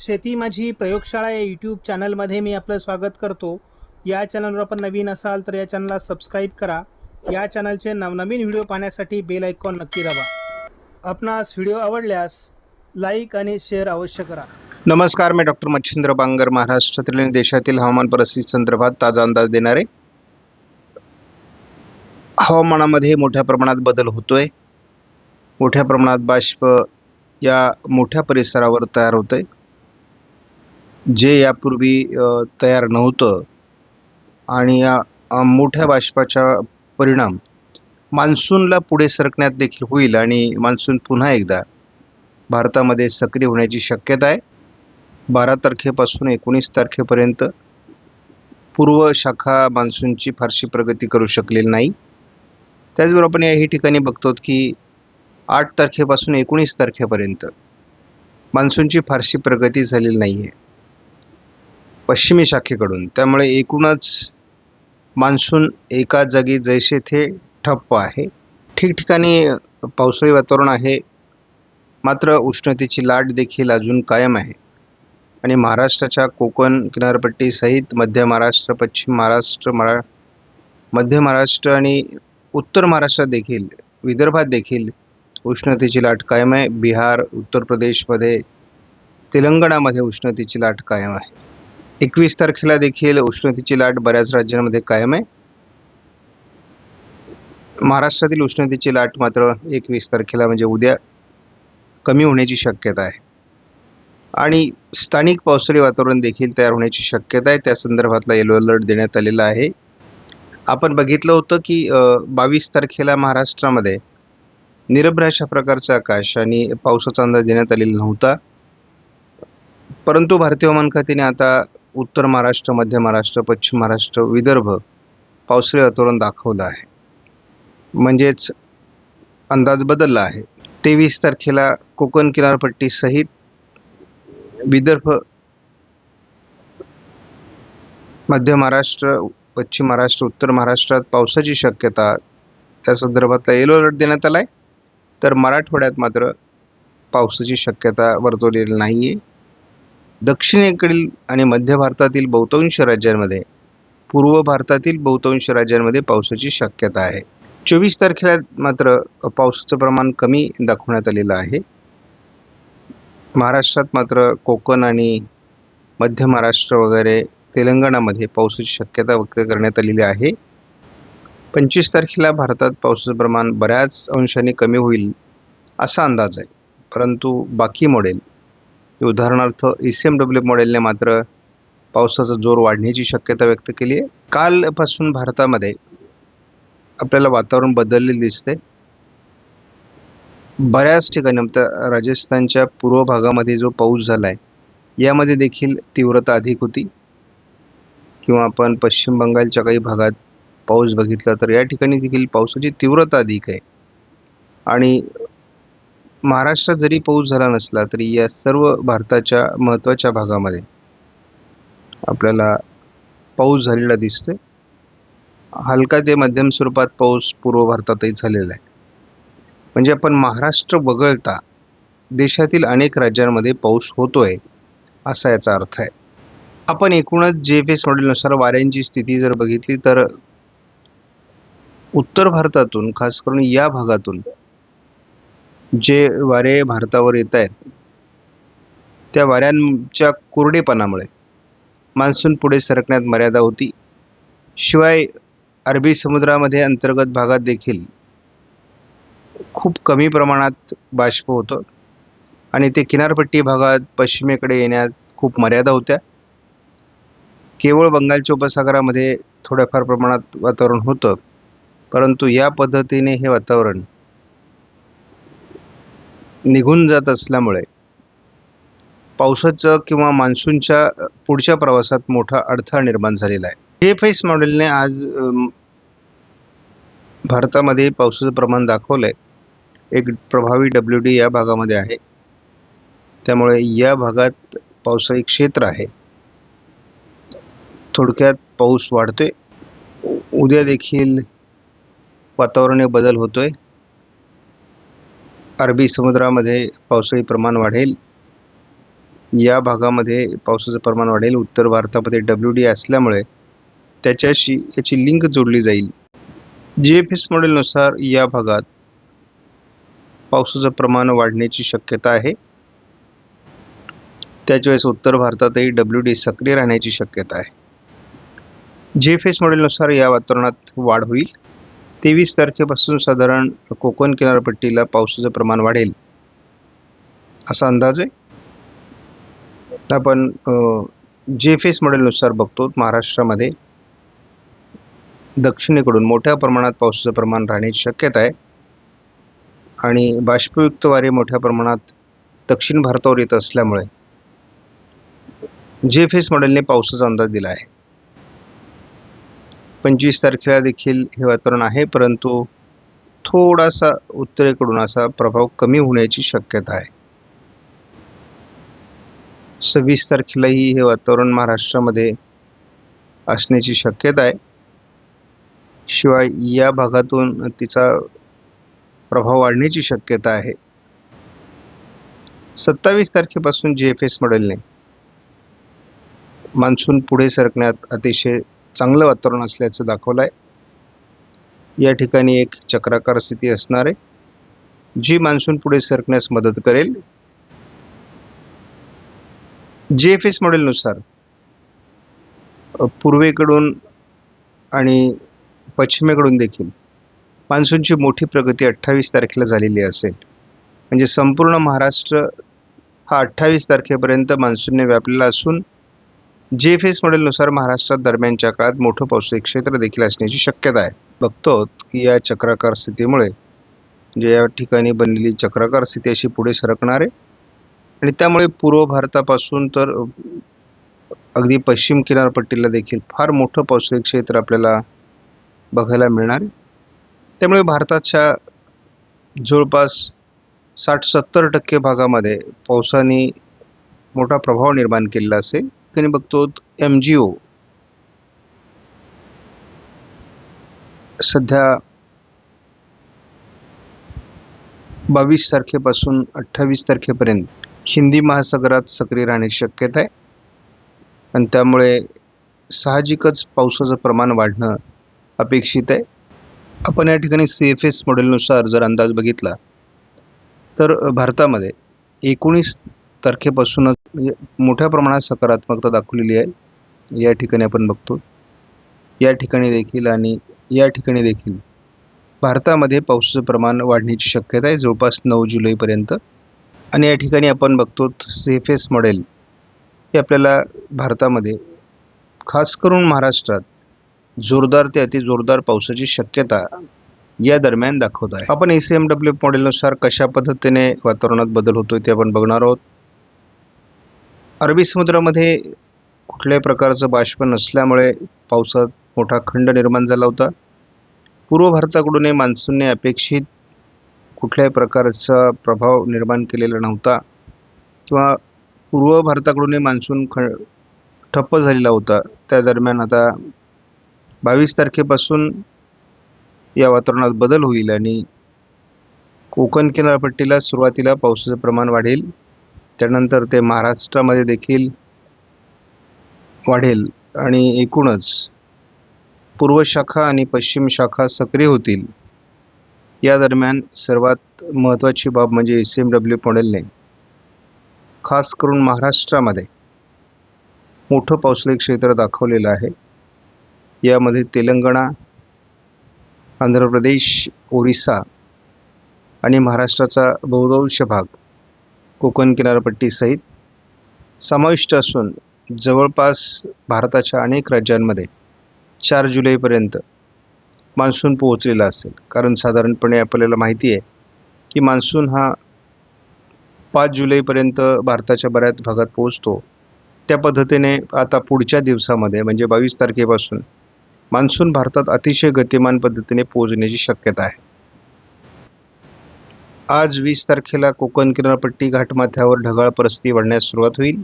शेती माझी प्रयोगशाळा या यूट्यूब चॅनलमध्ये मी आपलं स्वागत करतो. या चॅनलवर आपण नवीन असाल तर या चॅनलला सबस्क्राईब करा. या चॅनलचे नवनवीन व्हिडिओ पाहण्यासाठी बेल आयकॉन नक्की दाबा. आपणास व्हिडिओ आवडल्यास लाईक आणि शेअर अवश्य करा. नमस्कार, मी डॉक्टर मच्छिंद्र बांगर, महाराष्ट्रातील आणि देशातील हवामान परिस्थिती संदर्भात ताजा अंदाज देणारे. हवामानामध्ये मोठ्या प्रमाणात बदल होतोय. मोठ्या प्रमाणात बाष्प या मोठ्या परिसरावर तयार होतंय, जे यापूर्वी तयार नव्हतं. आणि या मोठ्या बाष्पाचा परिणाम मान्सूनला पुढे सरकण्यात देखील होईल आणि मान्सून पुन्हा एकदा भारतामध्ये सक्रिय होण्याची शक्यता आहे. 12 तारखेपासून 19 तारखेपर्यंत पूर्व शाखा मान्सूनची फारशी प्रगती करू शकलेली नाही. त्याचबरोबर आपण याही ठिकाणी बघतो की 8 तारखेपासून 19 तारखेपर्यंत मान्सूनची फारशी प्रगती झालेली नाही आहे पश्चिमी शाखेकडून. त्यामुळे एकूणच मान्सून एका जागी जैसे थे ठप्प आहे. ठिकठिकाणी पावसाळी वातावरण आहे, मात्र उष्णतेची लाट देखील अजून कायम आहे. आणि महाराष्ट्राच्या कोकण किनारपट्टीसहित मध्य महाराष्ट्र, पश्चिम महाराष्ट्र, मध्य महाराष्ट्र आणि उत्तर महाराष्ट्रात देखील, विदर्भात देखील उष्णतेची लाट कायम आहे. बिहार, उत्तर प्रदेशमध्ये, तेलंगणामध्ये उष्णतेची लाट कायम आहे. 21 तारखेला देखील उष्णतेची लाट बऱ्याच राज्यांमध्ये कायम आहे. महाराष्ट्रातील उष्णतेची लाट मात्र 21 तारखेला म्हणजे उद्या कमी होण्याची शक्यता आहे. आणि स्थानिक पावसाळी वातावरण देखील तयार होण्याची शक्यता आहे. त्या संदर्भातला येलो अलर्ट देण्यात आलेला आहे. आपण बघितलं होतं की 22 तारखेला महाराष्ट्रामध्ये निरभ्र अशा प्रकारचा आकाश आणि पावसाचा अंदाज देण्यात आलेला नव्हता. परंतु भारतीय हवामान खात्याने आता उत्तर महाराष्ट्र, मध्य महाराष्ट्र, पश्चिम महाराष्ट्र, विदर्भ पावसाळी वातावरण दाखवलं आहे. म्हणजेच अंदाज बदलला आहे. 23 तारखेला कोकण किनारपट्टीसहित विदर्भ, मध्य महाराष्ट्र, पश्चिम महाराष्ट्र, उत्तर महाराष्ट्रात पावसाची शक्यता, त्या संदर्भातला येलो अलर्ट देण्यात आला आहे. तर मराठवाड्यात मात्र पावसाची शक्यता वर्तवलेली नाही आहे. दक्षिणेकडील आणि मध्य भारतातील बहुतांश राज्यांमध्ये, पूर्व भारतातील बहुतांश राज्यांमध्ये पावसाची शक्यता आहे. 24 तारखेला मात्र पावसाचं प्रमाण कमी दाखवण्यात आलेलं आहे. महाराष्ट्रात मात्र कोकण आणि मध्य महाराष्ट्र वगैरे तेलंगणामध्ये पावसाची शक्यता व्यक्त करण्यात आलेली आहे. 25 तारखेला भारतात पावसाचं प्रमाण बऱ्याच अंशाने कमी होईल असा अंदाज आहे. परंतु बाकी मॉडेल, उदाहरणार्थ ECMW मॉडेलने मात्र पावसाचा जोर वाढण्याची शक्यता व्यक्त केली आहे. कालपासून भारतामध्ये आपल्याला वातावरण बदललेले दिसते. बऱ्याच ठिकाणी राजस्थानच्या पूर्व भागामध्ये जो पाऊस झाला आहे यामध्ये देखील तीव्रता अधिक होती. किंवा आपण पश्चिम बंगालच्या काही भागात पाऊस बघितला तर या ठिकाणी देखील पावसाची तीव्रता अधिक आहे. आणि महाराष्ट्रात जरी पाऊस झाला नसला तरी या सर्व भारताच्या महत्त्वाच्या भागामध्ये आपल्याला पाऊस झालेला दिसतोय. हलका ते मध्यम स्वरूपात पाऊस पूर्व भारतातही झालेला आहे. म्हणजे आपण महाराष्ट्र वगळता देशातील अनेक राज्यांमध्ये पाऊस होतोय असा याचा अर्थ आहे. आपण एकूणच GFS मॉडेलनुसार वाऱ्यांची स्थिती जर बघितली तर उत्तर भारतातून, खास करून या भागातून जे वारे भारतावर येत आहेत त्या वाऱ्यांच्या कोरडेपणामुळे मान्सून पुढे सरकण्यात मर्यादा होती. शिवाय अरबी समुद्रामध्ये अंतर्गत भागात देखील खूप कमी प्रमाणात बाष्प होतं आणि ते किनारपट्टी भागात पश्चिमेकडे येण्यात खूप मर्यादा होत्या. केवळ बंगालच्या उपसागरामध्ये थोड्याफार प्रमाणात वातावरण होतं. परंतु या पद्धतीने हे वातावरण निघून जात असल्यामुळे पावसाचं किंवा मान्सूनच्या पुढच्या प्रवासात मोठा अडथळा निर्माण झालेला आहे. GFS मॉडेलने आज भारतामध्ये पावसाचं प्रमाण दाखवलं आहे. एक प्रभावी WD या भागामध्ये आहे, त्यामुळे या भागात पावसाळी क्षेत्र आहे. थोडक्यात पाऊस वाढतोय. उद्या देखील वातावरणात बदल होतोय. अरबी समुद्रामध्ये पावसाळी प्रमाण वाढेल. या भागामध्ये पावसाचं प्रमाण वाढेल. उत्तर भारतामध्ये WD असल्यामुळे त्याच्याशी याची लिंक जोडली जाईल. GFS मॉडेलनुसार या भागात पावसाचं प्रमाण वाढण्याची शक्यता आहे. त्याचवेळेस उत्तर भारतातही WD सक्रिय राहण्याची शक्यता आहे. GFS मॉडेलनुसार या वातावरणात वाढ होईल. 23 तारखेपासून साधारण कोकण किनारपट्टीला पावसाचं प्रमाण वाढेल असा अंदाज आहे. आपण GFS मॉडेलनुसार बघतो महाराष्ट्रामध्ये दक्षिणेकडून मोठ्या प्रमाणात पावसाचं प्रमाण राहण्याची शक्यता आहे आणि बाष्पयुक्त वारे मोठ्या प्रमाणात दक्षिण भारतावर येत असल्यामुळे GFS मॉडेलने पावसाचा अंदाज दिला आहे. 25 तारखेला देखील हे वातावरण आहे, परंतु थोडासा उत्तरेकडून असा प्रभाव कमी होण्याची शक्यता आहे. 26 तारखेलाही हे वातावरण महाराष्ट्रामध्ये असण्याची शक्यता आहे. शिवाय या भागातून तिचा प्रभाव वाढण्याची शक्यता आहे. 27 तारखेपासून GFS मॉडेलने मान्सून पुढे सरकण्यात अतिशय चांगलं वातावरण असल्याचं दाखवलं आहे. या ठिकाणी एक चक्राकार स्थिती असणार आहे, जी मान्सून पुढे सरकण्यास मदत करेल. GFS मॉडेलनुसार पूर्वेकडून आणि पश्चिमेकडून देखील मान्सूनची मोठी प्रगती 28 तारखेला झालेली असेल. म्हणजे संपूर्ण महाराष्ट्र हा 28 तारखेपर्यंत मान्सूनने व्यापलेला असून GFS मॉडेलनुसार महाराष्ट्रात दरम्यानच्या काळात मोठं पावसाचं क्षेत्र देखील असण्याची शक्यता आहे. बघतो की या चक्राकार स्थितीमुळे जे या ठिकाणी बनलेली चक्राकार स्थिती अशी पुढे सरकणार आहे आणि त्यामुळे पूर्व भारतापासून तर अगदी पश्चिम किनारपट्टीला देखील फार मोठं पावसाचं क्षेत्र आपल्याला बघायला मिळणार आहे. त्यामुळे भारताच्या जवळपास 60-70% भागामध्ये पावसाने मोठा प्रभाव निर्माण केलेला असेल. आणि बघतो MGO सध्या 22 तारखेपासून 28 तारखेपर्यंत हिंदी महासागरात सक्रिय राहण्याची शक्यता आहे आणि त्यामुळे साहजिकच पावसाचं प्रमाण वाढणं अपेक्षित आहे. आपण या ठिकाणी CFS मॉडेलनुसार जर अंदाज बघितला तर भारतामध्ये 19 तारखेपासूनच म्हणजे मोठ्या प्रमाणात सकारात्मकता दाखवलेली आहे. या ठिकाणी आपण बघतो, या ठिकाणी देखील आणि या ठिकाणी देखील भारतामध्ये पावसाचं प्रमाण वाढण्याची शक्यता आहे जवळपास 9 जुलैपर्यंत. आणि या ठिकाणी आपण बघतो CFS मॉडेल हे आपल्याला भारतामध्ये खास करून महाराष्ट्रात जोरदार ते अतिजोरदार पावसाची शक्यता या दरम्यान दाखवत आहे. आपण ACMW मॉडेलनुसार कशा पद्धतीने वातावरणात बदल होतोय ते आपण बघणार आहोत. अरबी समुद्रामध्ये कुठल्याही प्रकारचं बाष्प नसल्यामुळे पावसात मोठा खंड निर्माण झाला होता. पूर्व भारताकडूनही मान्सूनने अपेक्षित कुठल्याही प्रकारचा प्रभाव निर्माण केलेला नव्हता किंवा पूर्व भारताकडूनही मान्सून ठप्प झालेला होता. त्या दरम्यान आता 22 तारखेपासून या वातावरणात बदल होईल आणि कोकण किनारपट्टीला सुरुवातीला पावसाचं प्रमाण वाढेल, त्यानंतर ते महाराष्ट्रामध्ये देखील वाढेल आणि एकूणच पूर्व शाखा आणि पश्चिम शाखा सक्रिय होतील. या दरम्यान सर्वात महत्त्वाची बाब म्हणजे ACMW मॉडेलने खास करून महाराष्ट्रामध्ये मोठं पावसाचं क्षेत्र दाखवलेलं आहे. यामध्ये तेलंगणा, आंध्र प्रदेश, ओरिसा आणि महाराष्ट्राचा बहुतांश भाग कोकण किनारपट्टीसहित समाविष्ट असून जवळपास भारताच्या अनेक राज्यांमध्ये 4 जुलैपर्यंत मान्सून पोहोचलेला असेल. कारण साधारणपणे आपल्याला माहिती आहे की मान्सून हा 5 जुलैपर्यंत भारताच्या बऱ्याच भागात पोहोचतो. त्या पद्धतीने आता पुढच्या दिवसामध्ये म्हणजे 22 तारखेपासून मान्सून भारतात अतिशय गतिमान पद्धतीने पोहोचण्याची शक्यता आहे. आज 20 तारखेला कोकण किनारपट्टी घाटमाथ्यावर ढगाळ परिस्थिती वाढण्यास सुरुवात होईल.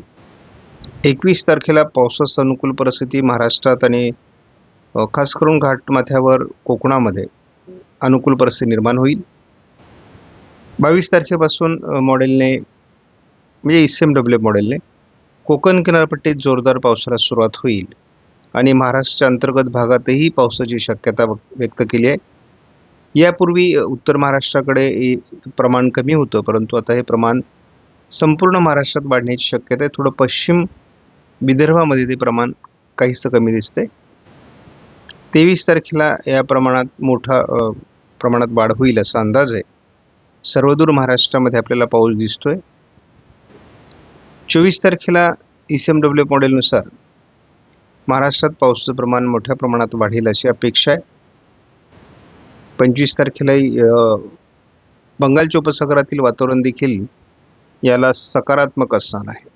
21 तारखेला पावसास अनुकूल परिस्थिती महाराष्ट्रात आणि खास करून घाटमाथ्यावर कोकणामध्ये अनुकूल परिस्थिती निर्माण होईल. 22 तारखेपासून मॉडेलने म्हणजे ACMW मॉडेलने कोकण किनारपट्टीत जोरदार पावसाला सुरुवात होईल आणि महाराष्ट्राच्या अंतर्गत भागातही पावसाची शक्यता व्यक्त केली आहे. यापूर्वी उत्तर महाराष्ट्राकडे प्रमाण कमी होतं, परंतु आता हे प्रमाण संपूर्ण महाराष्ट्रात वाढण्याची शक्यता आहे. थोडं पश्चिम विदर्भामध्ये ते प्रमाण काहीसं कमी दिसतंय. 23 तारखेला या प्रमाणात मोठा प्रमाणात वाढ होईल असा अंदाज आहे. सर्वदूर महाराष्ट्रामध्ये आपल्याला पाऊस दिसतोय. 24 तारखेला ECMW मॉडेलनुसार महाराष्ट्रात पावसाचं प्रमाण मोठ्या प्रमाणात वाढेल अशी अपेक्षा आहे. 25 तारखेलाही बंगालच्या उपसागरातील वातावरण देखील याला सकारात्मक असणार आहे.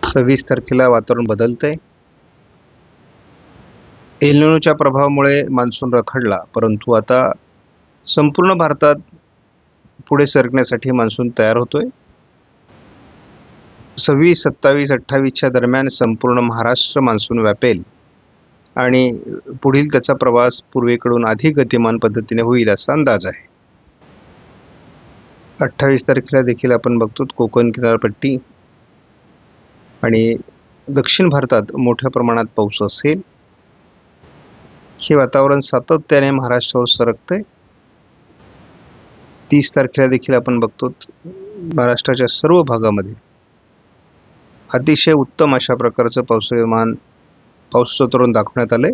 26 तारखेला वातावरण बदलतंय. एल निनोच्या प्रभावामुळे मान्सून रखडला, परंतु आता संपूर्ण भारतात पुढे सरकण्यासाठी मान्सून तयार होतोय. 26, 27, 28च्या दरम्यान संपूर्ण महाराष्ट्र मान्सून व्यापेल आणि पुढील त्याचा प्रवास पूर्वेकडून अधिक गतिमान पद्धतीने होईल असा अंदाज आहे. 28 तारखेला देखील आपण बघतो कोकण किनारपट्टी आणि दक्षिण भारतात मोठ्या प्रमाणात पाऊस असेल. हे वातावरण सातत्याने महाराष्ट्रावर सरकतंय. 30 तारखेला देखील आपण बघतो महाराष्ट्राच्या सर्व भागामध्ये अतिशय उत्तम अशा प्रकारचं पावसाचं वातावरण दाखवण्यात आलंय.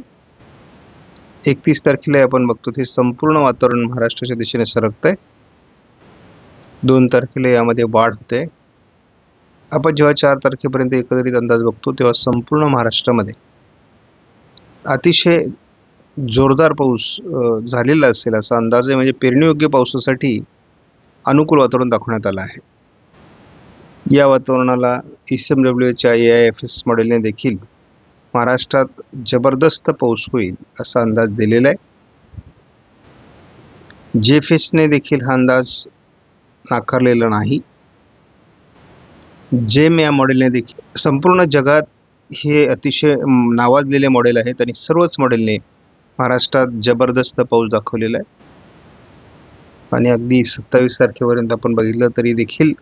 31 तारखेला आपण बघतो ते संपूर्ण वातावरण महाराष्ट्राच्या दिशेने सरकतंय. 2 तारखेला यामध्ये वाढ होते. आपण जेव्हा 4 तारखेपर्यंत एकत्रित अंदाज बघतो तेव्हा संपूर्ण महाराष्ट्रामध्ये अतिशय जोरदार पाऊस झालेला असेल असा अंदाज आहे. म्हणजे पेरणीयोग्य पावसासाठी अनुकूल वातावरण दाखवण्यात आलं आहे. या वातावरणाला ECMWच्या AIFS मॉडेलने देखील महाराष्ट्रात जबरदस्त पाऊस होईल असा अंदाज दिलेला आहे. JFSने देखील हा अंदाज नाकारलेला नाही. जेम या मॉडेलने देखील संपूर्ण जगात हे अतिशय नावाजलेले मॉडेल आहेत आणि सर्वच मॉडेलने महाराष्ट्रात जबरदस्त पाऊस दाखवलेला आहे. आणि अगदी 27 तारखेपर्यंत आपण बघितलं तरी देखील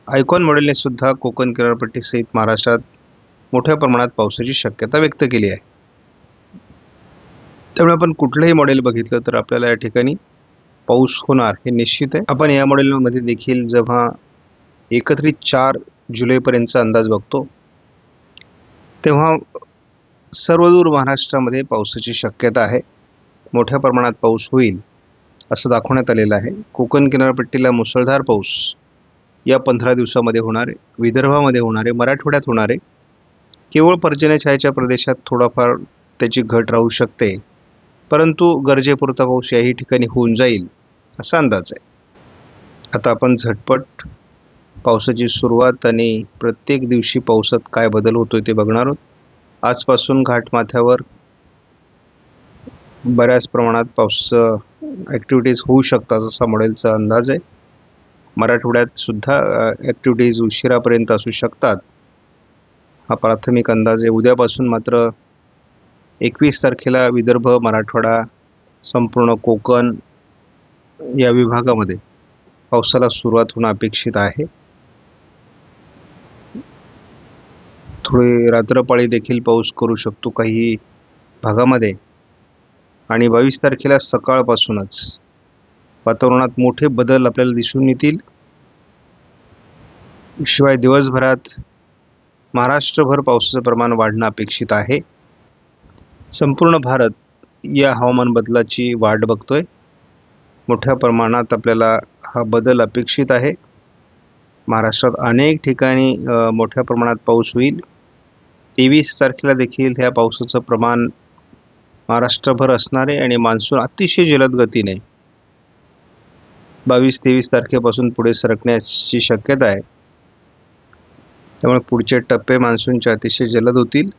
आयकॉन मॉडेलने सुद्धा कोकण किनारपट्टीसहित महाराष्ट्रात मोठ्या प्रमाणात पावसाची शक्यता व्यक्त केली आहे. त्यामुळे आपण कुठलंही मॉडेल बघितलं तर आपल्याला या ठिकाणी पाऊस होणार हे निश्चित आहे. आपण या मॉडेलमध्ये देखील जेव्हा एकत्रित 4 जुलैपर्यंतचा अंदाज बघतो तेव्हा सर्वदूर महाराष्ट्रामध्ये पावसाची शक्यता आहे. मोठ्या प्रमाणात पाऊस होईल असं दाखवण्यात आलेलं आहे. कोकण किनारपट्टीला मुसळधार पाऊस या 15 दिवसामध्ये होणार आहे. विदर्भामध्ये होणार आहे, मराठवाड्यात होणार आहे. केवळ पर्जन्यछायेच्या प्रदेशात थोडाफार त्याची घट राहू शकते, परंतु गरजेपुरता पाऊस याही ठिकाणी होऊन जाईल असा अंदाज आहे. आता आपण झटपट पावसाची सुरुवात आणि प्रत्येक दिवशी पावसात काय बदल होतोय ते बघणार आहोत. आजपासून घाटमाथ्यावर बऱ्याच प्रमाणात पावसाचं ॲक्टिव्हिटीज होऊ शकतात असा मॉडेलचा अंदाज आहे. मराठवाड्यात सुद्धा ॲक्टिव्हिटीज उशिरापर्यंत असू शकतात हा प्राथमिक अंदाज आहे. उद्यापासून मात्र 21 तारखेला विदर्भ, मराठवाडा, संपूर्ण कोकण या विभागामध्ये पावसाला सुरुवात होणं अपेक्षित आहे. थोडी रात्रपाळी देखील पाऊस करू शकतो काही भागामध्ये. आणि 22 तारखेला सकाळपासूनच वातावरणात मोठे बदल आपल्याला दिसून येतील. शिवाय दिवसभरात महाराष्ट्रभर पावसाचं प्रमाण वाढणं अपेक्षित आहे. संपूर्ण भारत या हवामान बदलाची वाट बघतोय. मोठ्या प्रमाणात आपल्याला हा बदल अपेक्षित आहे. महाराष्ट्रात अनेक ठिकाणी मोठ्या प्रमाणात पाऊस होईल. 23 तारखेला देखील ह्या पावसाचं प्रमाण महाराष्ट्रभर असणार आहे आणि मान्सून अतिशय जलद गतीने 22-23 तारखेपासून पुढे सरकण्याची शक्यता आहे. त्यामुळे पुढचे टप्पे मान्सूनचे अतिशय जलद होतील.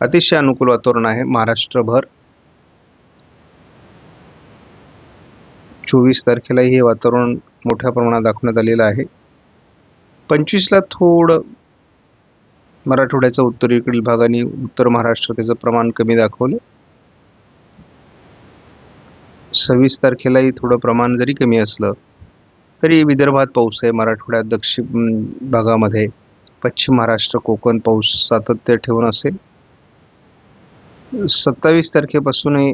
अतिशय अनुकूल वातावरण आहे महाराष्ट्रभर. 24 तारखेलाही हे वातावरण मोठ्या प्रमाणात दाखवण्यात आलेलं आहे. 25ला थोडं मराठवाड्याचा उत्तरेकडील भागाने उत्तर महाराष्ट्र त्याचं प्रमाण कमी दाखवलं. 26 तारखेलाही थोडं प्रमाण जरी कमी असलं तरी विदर्भात पाऊस आहे. मराठवाड्यात दक्षिण भागामध्ये पश्चिम महाराष्ट्र कोकण पाऊस सातत्य ठेवून असेल. 27 तारखेपासूनही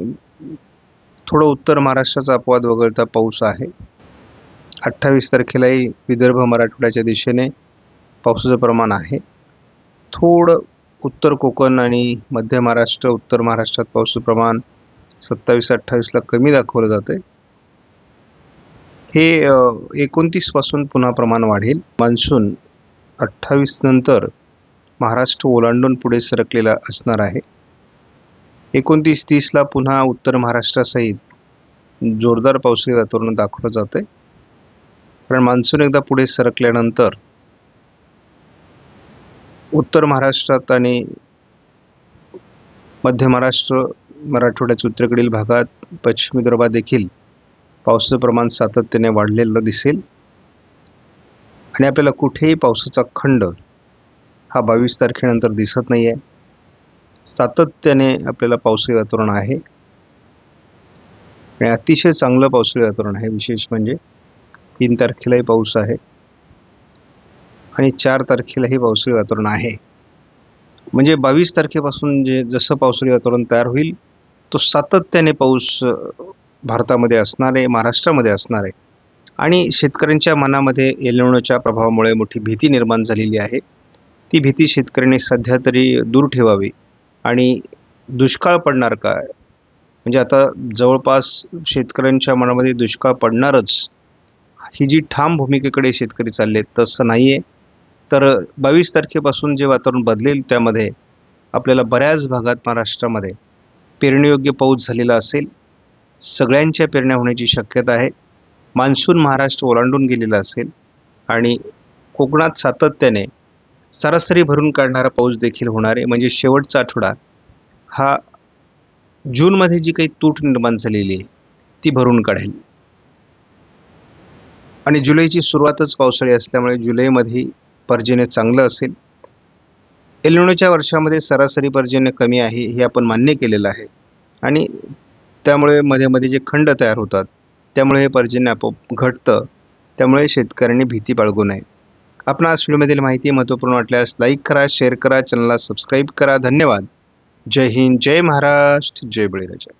थोडं उत्तर महाराष्ट्राचा अपवाद वगळता पाऊस आहे. 28 तारखेलाही विदर्भ मराठवाड्याच्या दिशेने पावसाचं प्रमाण आहे. थोडं उत्तर कोकण आणि मध्य महाराष्ट्र उत्तर महाराष्ट्रात पावसाचं प्रमाण 27-28ला कमी दाखवलं जाते. हे 29 पासून पुन्हा प्रमाण वाढेल. मान्सून 28 नंतर महाराष्ट्र ओलांडून पुढे सरकलेला असणार आहे. 29-30ला पुन्हा उत्तर महाराष्ट्रासहित जोरदार पावसाळी वातावरण दाखवलं जाते. कारण मान्सून एकदा पुढे सरकल्यानंतर उत्तर महाराष्ट्रात आणि मध्य महाराष्ट्र मराठवाड्याच्या उत्तरेकडील भागात पश्चिम विदर्भात देखील पावसाचं प्रमाण सातत्याने वाढलेलं दिसेल आणि आपल्याला कुठेही पावसाचा खंड हा 22 तारखेनंतर दिसत नाही आहे. सातत्याने आपल्याला पावसाळी वातावरण आहे आणि अतिशय चांगलं पावसाळी वातावरण आहे. विशेष म्हणजे 3 तारखेलाही पाऊस आहे आणि 4 तारखेलाही पावसाळी वातावरण आहे. म्हणजे 22 तारखेपासून जसं पावसाळी वातावरण तयार होईल तो सातत्याने पाऊस भारतामध्ये असणार आहे, महाराष्ट्रामध्ये असणार आहे. आणि शेतकऱ्यांच्या मनामध्ये एल निनोच्या प्रभावामुळे मोठी भीती निर्माण झालेली आहे. ती भीती शेतकऱ्यांनी सध्या तरी दूर ठेवावी. आणि दुष्काळ पडणार काय, म्हणजे आता जवळपास शेतकऱ्यांच्या मनामध्ये दुष्काळ पडणारच ही जी ठाम भूमिकेकडे शेतकरी चालले, तसं नाही आहे. तर 22 तारखेपासून जे वातावरण बदलेल त्यामध्ये आपल्याला बऱ्याच भागात महाराष्ट्रामध्ये पेरणीयोग्य पाऊस झालेला असेल. सगळ्यांच्या पेरण्या होण्याची शक्यता आहे. मान्सून महाराष्ट्र ओलांडून गेलेला असेल आणि कोकणात सातत्याने सरासरी भरून काढणारा पाऊस देखील होणार आहे. म्हणजे शेवटचा आठवडा हा जूनमध्ये जी काही तूट निर्माण झालेली आहे ती भरून काढेल. आणि जुलैची सुरुवातच पावसाळी असल्यामुळे जुलैमध्ये पर्जन्य चांगलं असेल. एल निनोच्या वर्षामध्ये सरासरी पर्जन्य कमी आहे हे आपण मान्य केलेलं आहे आणि त्यामुळे मध्ये मध्ये जे खंड तयार होतात त्यामुळे हे पर्जन्य आपोआप घटतं. त्यामुळे शेतकऱ्यांनी भीती बाळगू नये. आपणास व्हिडिओमधील माहिती महत्त्वपूर्ण वाटल्यास लाईक करा, शेअर करा, चॅनलला सबस्क्राईब करा. धन्यवाद. जय हिंद, जय महाराष्ट्र, जय बळीराजा.